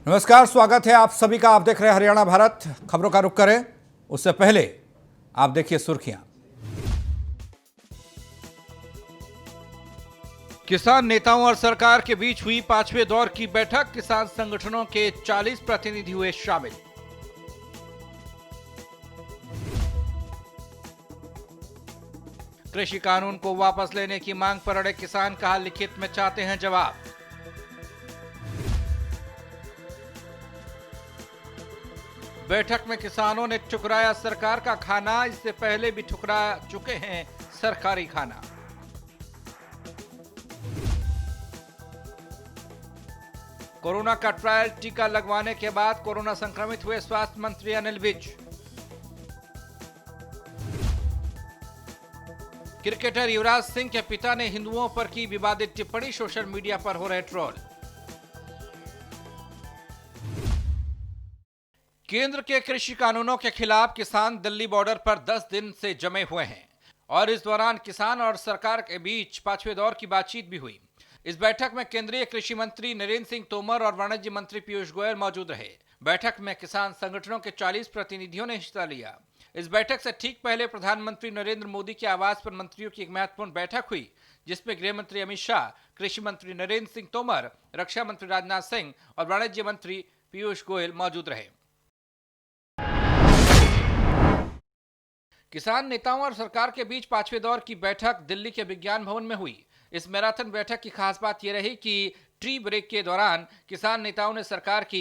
नमस्कार, स्वागत है आप सभी का। आप देख रहे हैं हरियाणा भारत। खबरों का रुख करें उससे पहले आप देखिए सुर्खियां। किसान नेताओं और सरकार के बीच हुई 5वें दौर की बैठक। किसान संगठनों के 40 प्रतिनिधि हुए शामिल। कृषि कानून को वापस लेने की मांग पर अड़े किसान, कहा लिखित में चाहते हैं जवाब। बैठक में किसानों ने ठुकराया सरकार का खाना। इससे पहले भी ठुकरा चुके हैं सरकारी खाना। कोरोना का ट्रायल टीका लगवाने के बाद कोरोना संक्रमित हुए स्वास्थ्य मंत्री अनिल विज। क्रिकेटर युवराज सिंह के पिता ने हिंदुओं पर की विवादित टिप्पणी, सोशल मीडिया पर हो रहे ट्रोल। केंद्र के कृषि कानूनों के खिलाफ किसान दिल्ली बॉर्डर पर 10 दिन से जमे हुए हैं और इस दौरान किसान और सरकार के बीच 5वें दौर की बातचीत भी हुई। इस बैठक में केंद्रीय कृषि मंत्री नरेंद्र सिंह तोमर और वाणिज्य मंत्री पीयूष गोयल मौजूद रहे। बैठक में किसान संगठनों के 40 प्रतिनिधियों ने हिस्सा लिया। इस बैठक से ठीक पहले प्रधानमंत्री नरेंद्र मोदी के आवास पर मंत्रियों की एक महत्वपूर्ण बैठक हुई, जिसमें गृह मंत्री अमित शाह, कृषि मंत्री नरेंद्र सिंह तोमर, रक्षा मंत्री राजनाथ सिंह और वाणिज्य मंत्री पीयूष गोयल मौजूद रहे। किसान नेताओं और सरकार के बीच 5वें दौर की बैठक दिल्ली के विज्ञान भवन में हुई। इस मैराथन बैठक की खास बात यह रही कि टी ब्रेक के दौरान किसान नेताओं ने सरकार की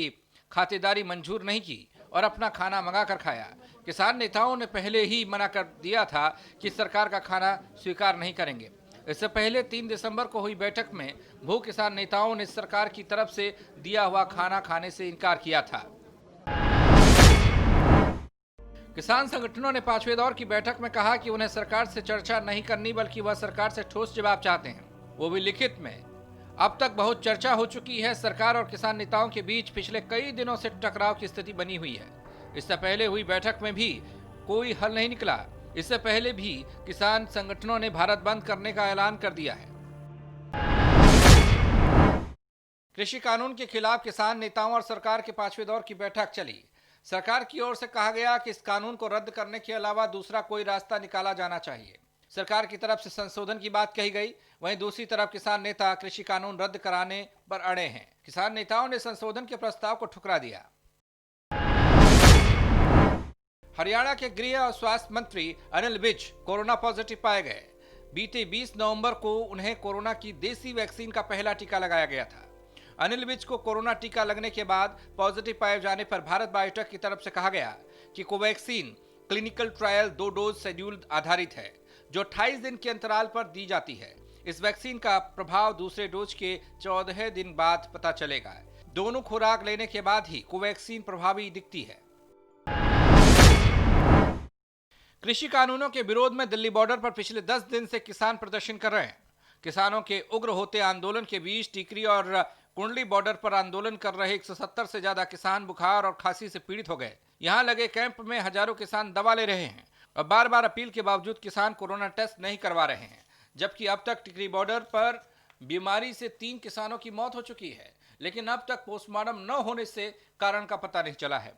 खातेदारी मंजूर नहीं की और अपना खाना मंगाकर खाया। किसान नेताओं ने पहले ही मना कर दिया था कि सरकार का खाना स्वीकार नहीं करेंगे। इससे पहले 3 दिसंबर को हुई बैठक में भू किसान नेताओं ने सरकार की तरफ से दिया हुआ खाना खाने से इनकार किया था। किसान संगठनों ने 5वें दौर की बैठक में कहा कि उन्हें सरकार से चर्चा नहीं करनी, बल्कि वह सरकार से ठोस जवाब चाहते हैं, वो भी लिखित में। अब तक बहुत चर्चा हो चुकी है। सरकार और किसान नेताओं के बीच पिछले कई दिनों से टकराव की स्थिति बनी हुई है। इससे पहले हुई बैठक में भी कोई हल नहीं निकला। इससे पहले भी किसान संगठनों ने भारत बंद करने का ऐलान कर दिया है। कृषि कानून के खिलाफ किसान नेताओं और सरकार के 5वें दौर की बैठक चली। सरकार की ओर से कहा गया कि इस कानून को रद्द करने के अलावा दूसरा कोई रास्ता निकाला जाना चाहिए। सरकार की तरफ से संशोधन की बात कही गई। वहीं दूसरी तरफ किसान नेता कृषि कानून रद्द कराने पर अड़े हैं। किसान नेताओं ने संशोधन के प्रस्ताव को ठुकरा दिया। हरियाणा के गृह और स्वास्थ्य मंत्री अनिल विज कोरोना पॉजिटिव पाए गए। बीते 20 नवंबर को उन्हें कोरोना की देसी वैक्सीन का पहला टीका लगाया गया था। अनिल विज को कोरोना टीका लगने के बाद पॉजिटिव पाए जाने पर भारत बायोटेक की तरफ से कहा गया कि Covaxin clinical trial 2 dose schedule आधारित है, जो 28 दिन के अंतराल पर दी जाती है। इस वैक्सीन का प्रभाव दूसरे डोज के 14 दिन बाद पता चलेगा। दोनों खुराक लेने के बाद ही कोवैक्सीन प्रभावी दिखती है। कृषि कानूनों के विरोध में दिल्ली बॉर्डर पर पिछले 10 दिन से किसान प्रदर्शन कर रहे हैं। किसानों के उग्र होते आंदोलन के बीच टीकरी और कुंडली बॉर्डर पर आंदोलन कर रहे 170 से ज्यादा किसान बुखार और खांसी से पीड़ित हो गए। यहां लगे कैंप में हजारों किसान दवा ले रहे हैं और बार बार अपील के बावजूद किसान कोरोना टेस्ट नहीं करवा रहे हैं। जबकि अब तक टिकरी बॉर्डर पर बीमारी से 3 किसानों की मौत हो चुकी है, लेकिन अब तक पोस्टमार्टम न होने से कारण का पता नहीं चला है।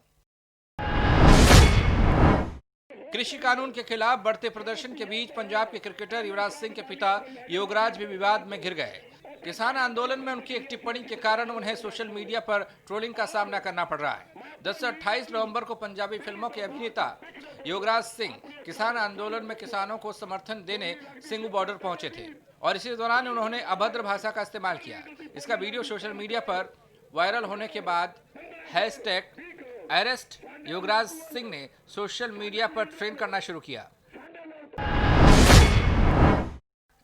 कृषि कानून के खिलाफ बढ़ते प्रदर्शन के बीच पंजाब के क्रिकेटर युवराज सिंह के पिता योगराज भी विवाद में घिर गए। किसान आंदोलन में उनकी एक टिप्पणी के कारण उन्हें सोशल मीडिया पर ट्रोलिंग का सामना करना पड़ रहा है। 10 से 28 नवंबर को पंजाबी फिल्मों के अभिनेता योगराज सिंह किसान आंदोलन में किसानों को समर्थन देने सिंघू बॉर्डर पहुंचे थे और इसी दौरान उन्होंने अभद्र भाषा का इस्तेमाल किया। इसका वीडियो सोशल मीडिया पर वायरल होने के बाद #अरेस्ट योगराज सिंह ने सोशल मीडिया पर ट्रेंड करना शुरू किया।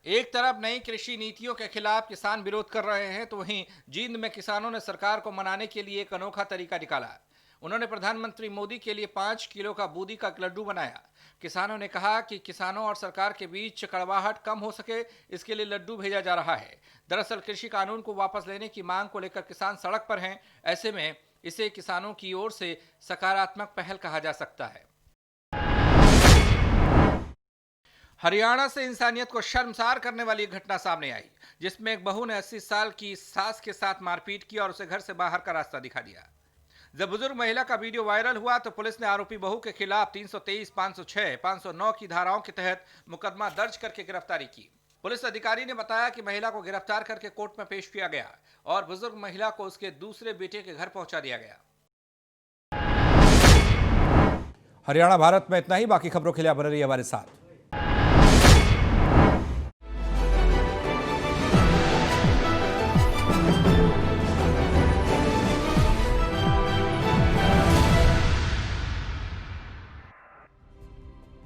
एक तरफ नई कृषि नीतियों के खिलाफ किसान विरोध कर रहे हैं, तो वहीं जींद में किसानों ने सरकार को मनाने के लिए एक अनोखा तरीका निकाला। उन्होंने प्रधानमंत्री मोदी के लिए 5 किलो का बूंदी का लड्डू बनाया। किसानों ने कहा कि किसानों और सरकार के बीच कड़वाहट कम हो सके, इसके लिए लड्डू भेजा जा रहा है। दरअसल कृषि कानून को वापस लेने की मांग को लेकर किसान सड़क पर हैं। ऐसे में इसे किसानों की ओर से सकारात्मक पहल कहा जा सकता है। हरियाणा से इंसानियत को शर्मसार करने वाली एक घटना सामने आई, जिसमें एक बहू ने 80 साल की सास के साथ मारपीट की और उसे घर से बाहर का रास्ता दिखा दिया। जब बुजुर्ग महिला का वीडियो वायरल हुआ तो पुलिस ने आरोपी बहू के खिलाफ 323, 506, 509 की धाराओं के तहत मुकदमा दर्ज करके गिरफ्तारी की। पुलिस अधिकारी ने बताया कि महिला को गिरफ्तार करके कोर्ट में पेश किया गया और बुजुर्ग महिला को उसके दूसरे बेटे के घर पहुंचा दिया गया। हरियाणा भारत में इतना ही। बाकी खबरों के लिए आप बने रहिए हमारे साथ।